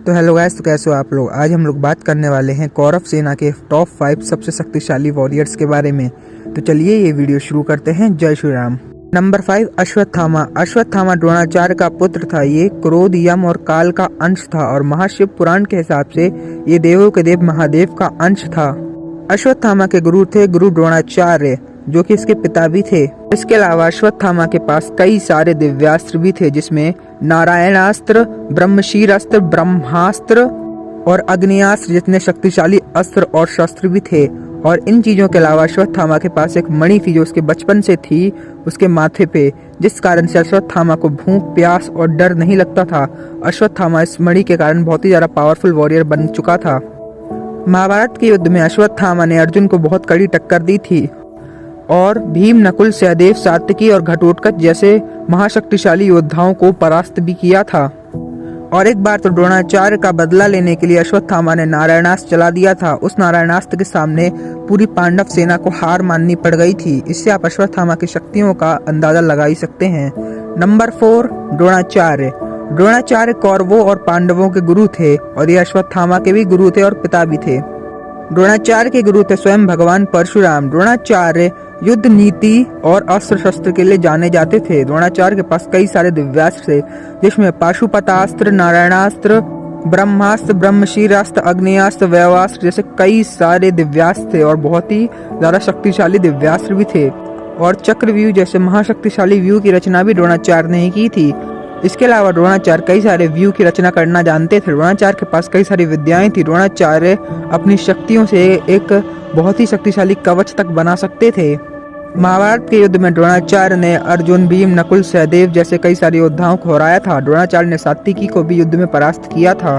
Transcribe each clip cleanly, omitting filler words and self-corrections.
तो hello guys, तो कैसे हो आप लोग। आज हम लोग बात करने वाले हैं कौरव सेना के टॉप 5 सबसे शक्तिशाली वॉरियर्स के बारे में। तो चलिए ये वीडियो शुरू करते हैं। जय श्री राम। नंबर 5, अश्वत्थामा। अश्वत्थामा द्रोणाचार्य का पुत्र था। ये क्रोध, यम और काल का अंश था और महाशिव पुराण के हिसाब से ये देवों के देव महादेव का अंश था। अश्वत्थामा के गुरु थे गुरु द्रोणाचार्य, जो कि इसके पिता भी थे। इसके अलावा अश्वत्थामा के पास कई सारे दिव्यास्त्र भी थे, जिसमें नारायणास्त्र, ब्रह्मशीरास्त्र, ब्रह्मास्त्र और अग्नियास्त्र जितने शक्तिशाली अस्त्र और शस्त्र भी थे। और इन चीजों के अलावा अश्वत्थामा के पास एक मणि थी जो उसके बचपन से थी उसके माथे पे, जिस कारण से अश्वत्थामा को भूख, प्यास और डर नहीं लगता था। अश्वत्थामा इस मणि के कारण बहुत ही ज्यादा पावरफुल वॉरियर बन चुका था। महाभारत के युद्ध में अश्वत्थामा ने अर्जुन को बहुत कड़ी टक्कर दी थी और भीम, नकुल, सहदेव, सात्यकी और घटोत्कच जैसे महाशक्तिशाली योद्धाओं को परास्त भी किया था। और एक बार तो द्रोणाचार्य का बदला लेने के लिए अश्वत्थामा ने नारायणास्त्र चला दिया था। उस नारायणास्त्र के सामने पूरी पांडव सेना को हार माननी पड़ गई थी। इससे आप अश्वत्थामा की शक्तियों का अंदाजा लगा ही सकते हैं। नंबर 4, द्रोणाचार्य। द्रोणाचार्य कौरवों और पांडवों के गुरु थे और ये अश्वत्थामा के भी गुरु थे और पिता भी थे। द्रोणाचार्य के गुरु थे स्वयं भगवान परशुराम। द्रोणाचार्य युद्ध नीति और अस्त्र शस्त्र के लिए जाने जाते थे। द्रोणाचार्य के पास कई सारे दिव्यास्त्र थे, जिसमें पाशुपतास्त्र, नारायणास्त्र, ब्रह्मास्त्र, ब्रह्मशीरास्त्र, अग्नियास्त्र, वैवास्त्र जैसे कई सारे दिव्यास्त्र थे और बहुत ही ज्यादा शक्तिशाली दिव्यास्त्र भी थे। और चक्रव्यूह जैसे महाशक्तिशाली व्यूह की रचना भी द्रोणाचार्य ने ही की थी। इसके अलावा द्रोणाचार्य कई सारे व्यूह की रचना करना जानते थे। द्रोणाचार्य के पास कई सारी विद्याएं थी। द्रोणाचार्य अपनी शक्तियों से एक बहुत ही शक्तिशाली कवच तक बना सकते थे। महाभारत के युद्ध में द्रोणाचार्य ने अर्जुन, भीम, नकुल, सहदेव जैसे कई सारे योद्धाओं को हराया था। द्रोणाचार्य ने सात्यकी को भी युद्ध में परास्त किया था।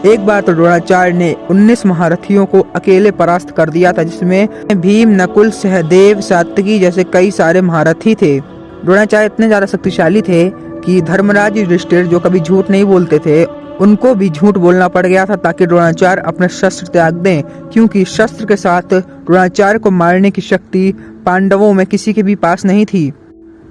एक बार तो द्रोणाचार्य ने 19 महारथियों को अकेले परास्त कर दिया था, जिसमें भीम, नकुल, सहदेव, सात्यकी जैसे कई सारे महारथी थे। द्रोणाचार्य इतने ज्यादा शक्तिशाली थे कि धर्मराज युधिष्ठिर, जो कभी झूठ नहीं बोलते थे, उनको भी झूठ बोलना पड़ गया था ताकि द्रोणाचार्य अपने शस्त्र त्याग दें, क्योंकि शस्त्र के साथ द्रोणाचार्य को मारने की शक्ति पांडवों में किसी के भी पास नहीं थी।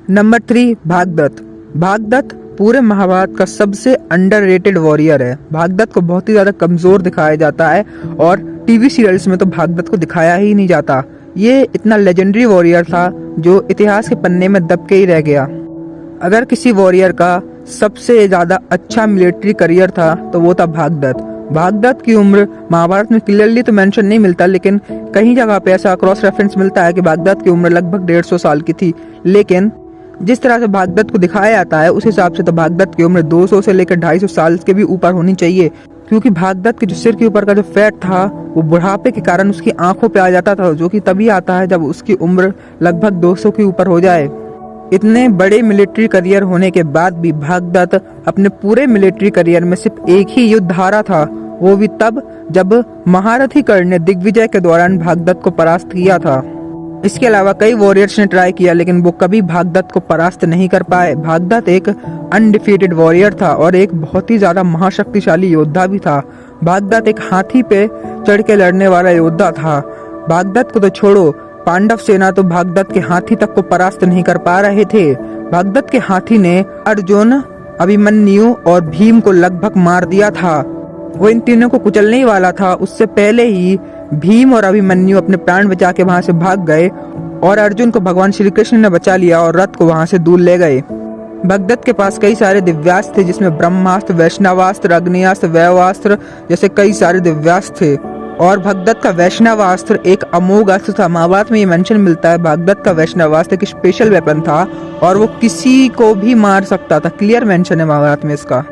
नंबर 3, भागदत्त। भागदत्त पूरे महाभारत का सबसे अंडररेटेड वॉरियर है। भागदत्त को बहुत ही ज्यादा कमजोर दिखाया जाता है और टीवी सीरियल्स में तो भागदत्त को दिखाया ही नहीं जाता। ये इतना लेजेंडरी वॉरियर था जो इतिहास के पन्ने में दब के ही रह गया। अगर किसी वॉरियर का सबसे ज्यादा अच्छा मिलिट्री करियर था तो वो था भागदत्त। भागदत्त की उम्र महाभारत में क्लियरली तो मेंशन नहीं मिलता, लेकिन कहीं जगह पे ऐसा क्रॉस रेफरेंस मिलता है कि भागदत्त की उम्र लगभग 150 साल की थी। लेकिन जिस तरह से भागदत्त को दिखाया जाता है उस हिसाब से तो भागदत्त की उम्र 200 से लेकर 250 साल के भी ऊपर होनी चाहिए, क्योंकि भागदत्त के जो सिर के ऊपर का जो फैट था वो बुढ़ापे के कारण उसकी आंखों पे आ जाता था, जो कि तभी आता है जब उसकी उम्र लगभग 200 के ऊपर हो जाए। इतने बड़े मिलिट्री करियर होने के बाद भी भागदत्त अपने पूरे मिलिट्री करियर में सिर्फ एक ही युद्ध हारा था, वो भी तब जब महारथी कर्ण ने दिग्विजय के दौरान भागदत्त को परास्त किया था। इसके अलावा कई वॉरियर्स ने ट्राई किया, लेकिन वो कभी भागदत्त को परास्त नहीं कर पाए। भागदत्त एक अनडिफीटेड वॉरियर था और एक बहुत ही ज्यादा महाशक्तिशाली योद्धा भी था। भागदत्त एक हाथी पे चढ़ के लड़ने वाला योद्धा था। भागदत्त को तो छोड़ो, पांडव सेना तो भागदत्त के हाथी तक को परास्त नहीं कर पा रहे थे। भागदत्त के हाथी ने अर्जुन, अभिमन्यु और भीम को लगभग मार दिया था। वो इन तीनों को कुचलने ही वाला था। उससे पहले ही भीम और अभिमन्यु अपने प्राण बचा के वहां से भाग गए और अर्जुन को भगवान श्री कृष्ण ने बचा लिया और रथ को वहां से दूर ले गए। भागदत्त के पास कई सारे दिव्यास्त्र थे, जिसमें ब्रह्मास्त्र, वैष्णवास्त्र, अग्नियास्त्र, वैवास्त्र जैसे कई सारे दिव्यास्त्र थे। और भागदत्त का वैष्णवास्त्र एक अमोघ अस्त्र था। महाभारत में ये मेंशन मिलता है भागदत्त का वैष्णवास्त्र एक स्पेशल वेपन था और वो किसी को भी मार सकता था। क्लियर मेंशन है महाभारत में इसका।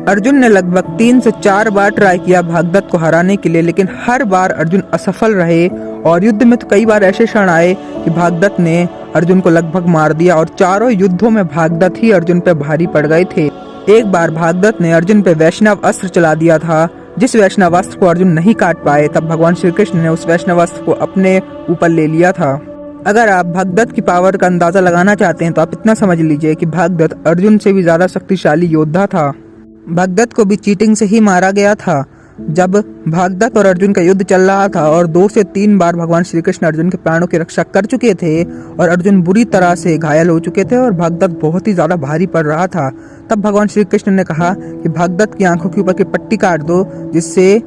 अर्जुन ने लगभग 3 से 4 बार ट्राई किया भागदत्त को हराने के लिए, लेकिन हर बार अर्जुन असफल रहे। और युद्ध में तो कई बार ऐसे क्षण आए कि भागदत्त ने अर्जुन को लगभग मार दिया और चारों युद्धों में भागदत्त ही अर्जुन पे भारी पड़ गए थे। एक बार भागदत्त ने अर्जुन पे वैष्णव अस्त्र चला दिया था, जिस वैष्णवास्त्र को अर्जुन नहीं काट पाए, तब भगवान श्री कृष्ण ने उस वैष्णवास्त्र को अपने ऊपर ले लिया था। अगर आप भागदत्त की पावर का अंदाजा लगाना चाहते हैं तो आप इतना समझ लीजिए कि भागदत्त अर्जुन से भी ज्यादा शक्तिशाली योद्धा था। भागदत्त को भी चीटिंग से ही मारा गया था। जब भगदत्त और अर्जुन का युद्ध चल रहा था और 2 से 3 बार भगवान श्री कृष्ण अर्जुन के प्राणों की रक्षा कर चुके थे और अर्जुन बुरी तरह से घायल हो चुके थे और भगदत्त बहुत ही ज्यादा भारी पड़ रहा था, तब भगवान श्री कृष्ण ने कहा कि भगदत्त की आंखों के ऊपर की पट्टी काट दो, जिससे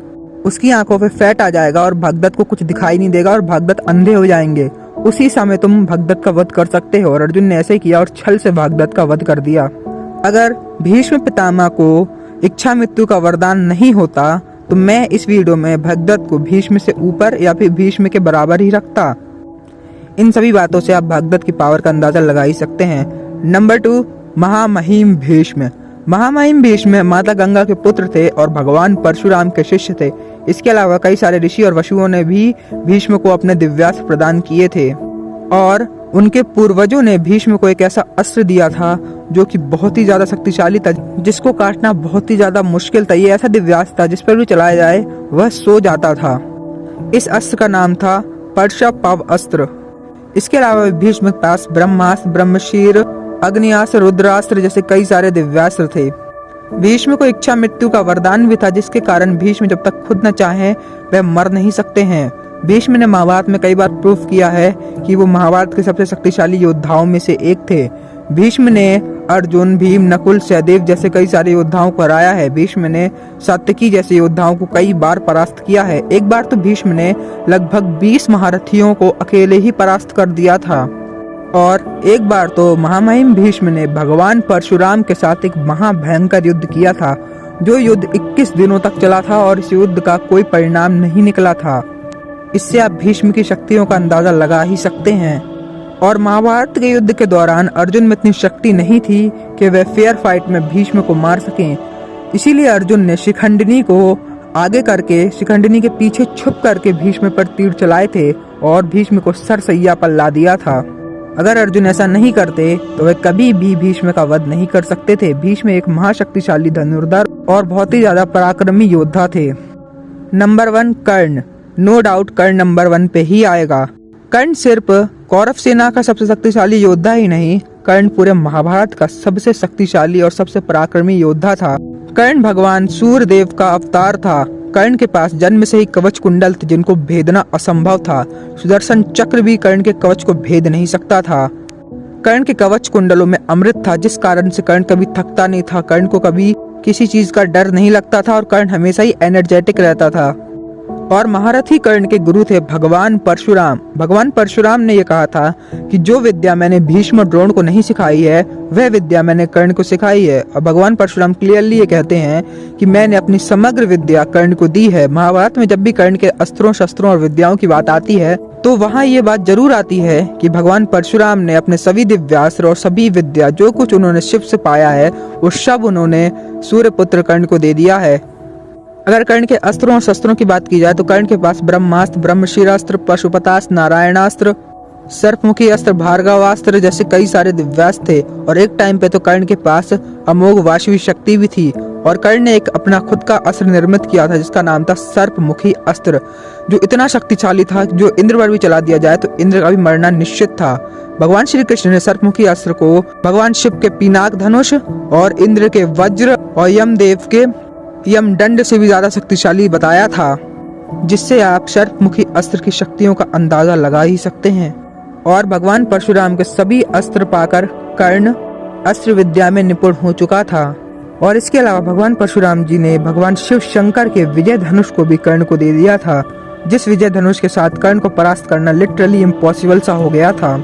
उसकी आंखों पे फैट आ जाएगा और भगदत्त को कुछ दिखाई नहीं देगा और भगदत्त अंधे हो जाएंगे। उसी समय तुम भगदत्त का वध कर सकते हो। और अर्जुन ने ऐसे ही किया और छल से भगदत्त का वध कर दिया। अगर भीष्म पितामह को इच्छा मृत्यु का वरदान नहीं होता तो मैं इस वीडियो में भगदत्त को भीष्म से ऊपर या फिर भीष्म के बराबर ही रखता। इन सभी बातों से आप भगदत्त की पावर का अंदाजा लगा ही सकते हैं। नंबर 2, महामहिम भीष्म। महामहिम भीष्म माता गंगा के पुत्र थे और भगवान परशुराम के शिष्य थे। इसके अलावा कई सारे ऋषि और वसुओं ने भी भीष्म को अपने दिव्यास्त्र प्रदान किए थे और उनके पूर्वजों ने भीष्म को एक ऐसा अस्त्र दिया था जो कि बहुत ही ज्यादा शक्तिशाली था, जिसको काटना बहुत ही ज्यादा मुश्किल था। ये ऐसा दिव्यास्त्र था जिस पर भी चलाया जाए वह सो जाता था। इस अस्त्र का नाम था परशुपाव अस्त्र। इसके अलावा भीष्म के पास ब्रह्मास्त्र, ब्रह्मशीर, अग्नियास्त्र, रुद्रास्त्र जैसे कई सारे दिव्यास्त्र थे। भीष्म को इच्छा मृत्यु का वरदान भी था, जिसके कारण भीष्म जब तक खुद न चाहे वह मर नहीं सकते हैं। भीष्म ने महाभारत में कई बार प्रूफ किया है कि वो महाभारत के सबसे शक्तिशाली योद्धाओं में से एक थे। भीष्म ने अर्जुन, भीम, नकुल, सहदेव जैसे कई सारे योद्धाओं को हराया है। भीष्म ने सात्यकी जैसे योद्धाओं को कई बार परास्त किया है। एक बार तो भीष्म ने लगभग 20 महारथियों को अकेले ही परास्त कर दिया था और एक बार तो महामहिम भीष्म ने भगवान परशुराम के साथ एक महाभयंकर युद्ध किया था, जो युद्ध 21 दिनों तक चला था और इस युद्ध का कोई परिणाम नहीं निकला था। इससे आप भीष्म की शक्तियों का अंदाजा लगा ही सकते हैं। और महाभारत के युद्ध के दौरान अर्जुन में इतनी शक्ति नहीं थी कि वह फेयर फाइट में भीष्म को मार सकें। इसीलिए अर्जुन ने शिखंडिनी को आगे करके शिखंडिनी के पीछे छुप करके भीष्म पर तीर चलाए थे और भीष्म को सरसैया पर ला दिया था। अगर अर्जुन ऐसा नहीं करते तो वे कभी भी भीष्म का वध नहीं कर सकते थे। भीष्म एक महाशक्तिशाली धनुर्धर और बहुत ही ज्यादा पराक्रमी योद्धा थे। नंबर 1, कर्ण। नो डाउट कर्ण नंबर 1 पे ही आएगा। कर्ण सिर्फ कौरव सेना का सबसे शक्तिशाली योद्धा ही नहीं, कर्ण पूरे महाभारत का सबसे शक्तिशाली और सबसे पराक्रमी योद्धा था। कर्ण भगवान सूर्यदेव का अवतार था। कर्ण के पास जन्म से ही कवच कुंडल थे जिनको भेदना असंभव था। सुदर्शन चक्र भी कर्ण के कवच को भेद नहीं सकता था। कर्ण के कवच कुंडलों में अमृत था, जिस कारण से कर्ण कभी थकता नहीं था। कर्ण को कभी किसी चीज का डर नहीं लगता था और कर्ण हमेशा ही एनर्जेटिक रहता था। और महारथी कर्ण के गुरु थे भगवान परशुराम। भगवान परशुराम ने यह कहा था कि जो विद्या मैंने भीष्म और द्रोण को नहीं सिखाई है वह विद्या मैंने कर्ण को सिखाई है। और भगवान परशुराम क्लियरली ये कहते हैं कि मैंने अपनी समग्र विद्या कर्ण को दी है। महाभारत में जब भी कर्ण के अस्त्रों, शस्त्रों और विद्याओं की बात आती है तो वहाँ ये बात जरूर आती है कि भगवान परशुराम ने अपने सभी दिव्यास्त्र और सभी विद्या जो कुछ उन्होंने शिव से पाया है वो सब उन्होंने सूर्यपुत्र कर्ण को दे दिया है। अगर कर्ण के अस्त्रों और शस्त्रों की बात की जाए तो कर्ण के पास ब्रह्मास्त्र, ब्रह्मशिरास्त्र, पशुपतास्त्र, नारायणास्त्र, सर्पमुखी अस्त्र, भार्गवास्त्र जैसे कई सारे दिव्यास्त्र थे। और एक टाइम पे तो कर्ण के पास अमोघ वाशवी शक्ति भी थी और कर्ण ने एक अपना खुद का अस्त्र निर्मित किया था जिसका नाम था सर्पमुखी अस्त्र, जो इतना शक्तिशाली था जो इंद्र पर भी चला दिया जाए तो इंद्र का भी मरना निश्चित था। भगवान श्री कृष्ण ने सर्पमुखी अस्त्र को भगवान शिव के पिनाक धनुष और इंद्र के वज्र और यमदेव के यमदंड से भी ज्यादा शक्तिशाली बताया था, जिससे आप सर्पमुखी अस्त्र की शक्तियों का अंदाजा लगा ही सकते हैं। और भगवान परशुराम के सभी अस्त्र पाकर कर्ण अस्त्र विद्या में निपुण हो चुका था। और इसके अलावा भगवान परशुराम जी ने भगवान शिव शंकर के विजय धनुष को भी कर्ण को दे दिया था, जिस विजय धनुष के साथ कर्ण को परास्त करना लिटरली इम्पॉसिबल सा हो गया था।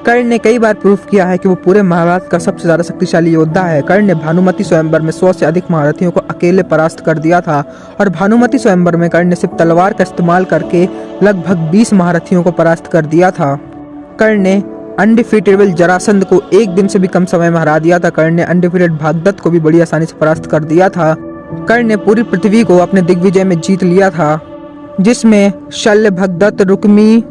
कर्ण ने कई बार प्रूफ किया है कि वो पूरे महाभारत का सबसे ज्यादा शक्तिशाली योद्धा है। कर्ण ने भानुमति स्वयंवर में 100 से अधिक महारथियों को अकेले परास्त कर दिया था और भानुमति स्वयंवर में कर्ण ने सिर्फ तलवार का इस्तेमाल करके लगभग 20 महारथियों को परास्त कर दिया था। कर्ण ने अनडिफीटेबल जरासंध को एक दिन से भी कम समय में हरा दिया था। कर्ण ने अनडिफीटेड भगदत्त को भी बड़ी आसानी से परास्त कर दिया था। कर्ण ने पूरी पृथ्वी को अपने दिग्विजय में जीत लिया था, जिसमें शल्य, भगदत्त, रुक्मी,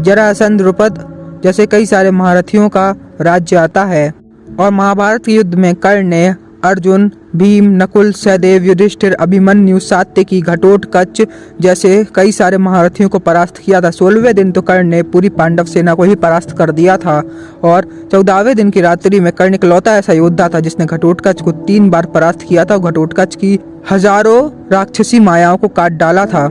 जरासंध, द्रुपद जैसे कई सारे महारथियों का राज्य आता है। और महाभारत के युद्ध में कर्ण ने अर्जुन, भीम, नकुल, सहदेव, युधिष्ठिर, अभिमन्यु, सात्यकी, घटोत्कच जैसे कई सारे महारथियों को परास्त किया था। 16वें दिन तो कर्ण ने पूरी पांडव सेना को ही परास्त कर दिया था और 14वें दिन की रात्रि में कर्ण इकलौता ऐसा योद्धा था जिसने घटोत्कच को 3 बार परास्त किया था। घटोत्कच की हजारों राक्षसी मायाओं को काट डाला था।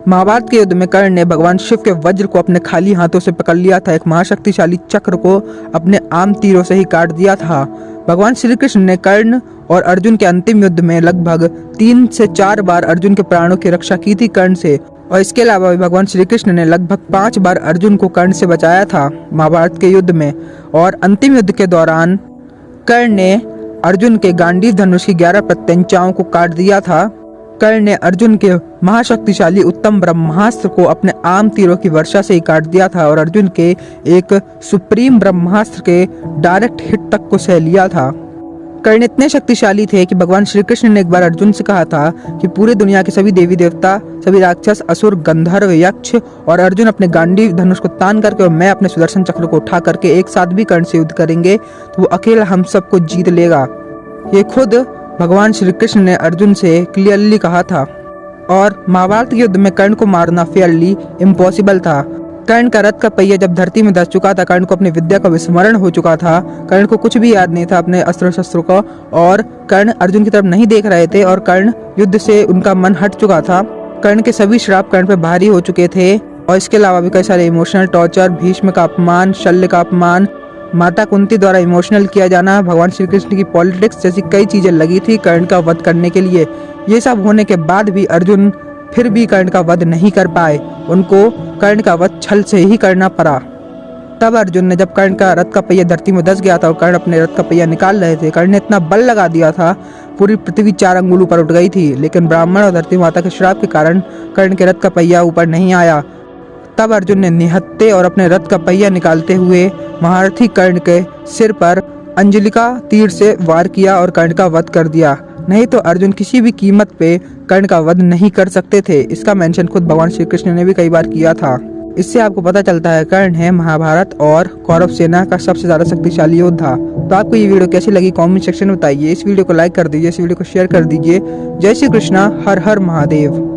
महाभारत के युद्ध में कर्ण ने भगवान शिव के वज्र को अपने खाली हाथों से पकड़ लिया था। एक महाशक्तिशाली चक्र को अपने आम तीरों से ही काट दिया था। भगवान श्री कृष्ण ने कर्ण और अर्जुन के अंतिम युद्ध में लगभग 3 से 4 बार अर्जुन के प्राणों की रक्षा की थी कर्ण से, और इसके अलावा भी भगवान श्री कृष्ण ने लगभग 5 बार अर्जुन को कर्ण से बचाया था महाभारत के युद्ध में। और अंतिम युद्ध के दौरान कर्ण ने अर्जुन के गांडीव धनुष की 11 प्रत्यंचाओं को काट दिया था। कर्ण ने अर्जुन के महाशक्तिशाली उत्तम ब्रह्मास्त्र को अपने आम तीरों की वर्षा से ही काट दिया था और अर्जुन के एक सुप्रीम ब्रह्मास्त्र के डायरेक्ट हिट तक को सह लिया था। कर्ण इतने शक्तिशाली थे कि भगवान श्री कृष्ण ने एक बार अर्जुन से कहा था कि पूरी दुनिया के सभी देवी देवता, सभी राक्षस, असुर, गंधर्व, यक्ष और अर्जुन अपने गांडीव धनुष को तान करके और मैं अपने सुदर्शन चक्र को उठा करके एक साथ भी कर्ण से युद्ध करेंगे तो वो अकेला हम सबको जीत लेगा। ये खुद भगवान श्री कृष्ण ने अर्जुन से क्लियरली कहा था। और महाभारत के युद्ध में कर्ण को मारना फेयरली इम्पॉसिबल था। कर्ण का रथ का पहिया जब धरती में धस चुका था, कर्ण को अपनी विद्या का विस्मरण हो चुका था, कर्ण को कुछ भी याद नहीं था अपने अस्त्र शस्त्रों का, और कर्ण अर्जुन की तरफ नहीं देख रहे थे और कर्ण युद्ध से उनका मन हट चुका था। कर्ण के सभी श्राप कर्ण पे भारी हो चुके थे और इसके अलावा भी कई सारे इमोशनल टॉर्चर, भीष्म का अपमान, शल्य का अपमान, माता कुंती द्वारा इमोशनल किया जाना, भगवान श्री कृष्ण की पॉलिटिक्स जैसी कई चीजें लगी थी कर्ण का वध करने के लिए। ये सब होने के बाद भी अर्जुन फिर भी कर्ण का वध नहीं कर पाए। उनको कर्ण का वध छल से ही करना पड़ा। तब अर्जुन ने, जब कर्ण का रथ का पहिया धरती में धस गया था और कर्ण अपने रथ का पहिया निकाल रहे थे, कर्ण ने इतना बल लगा दिया था पूरी पृथ्वी 4 अंगुल ऊपर उठ गई थी, लेकिन ब्राह्मण और धरती माता के श्राप के कारण कर्ण के रथ का पहिया ऊपर नहीं आया। तब अर्जुन ने निहत्थे और अपने रथ का पहिया निकालते हुए महारथी कर्ण के सिर पर अंजलिका तीर से वार किया और कर्ण का वध कर दिया। नहीं तो अर्जुन किसी भी कीमत पे कर्ण का वध नहीं कर सकते थे। इसका मेंशन खुद भगवान श्री कृष्ण ने भी कई बार किया था। इससे आपको पता चलता है कर्ण है महाभारत और कौरव सेना का सबसे ज्यादा शक्तिशाली योद्धा। तो आपको ये वीडियो कैसी लगी कमेंट सेक्शन में बताइए। इस वीडियो को लाइक कर दीजिए, इस वीडियो को शेयर कर दीजिए। जय श्री कृष्णा, हर हर महादेव।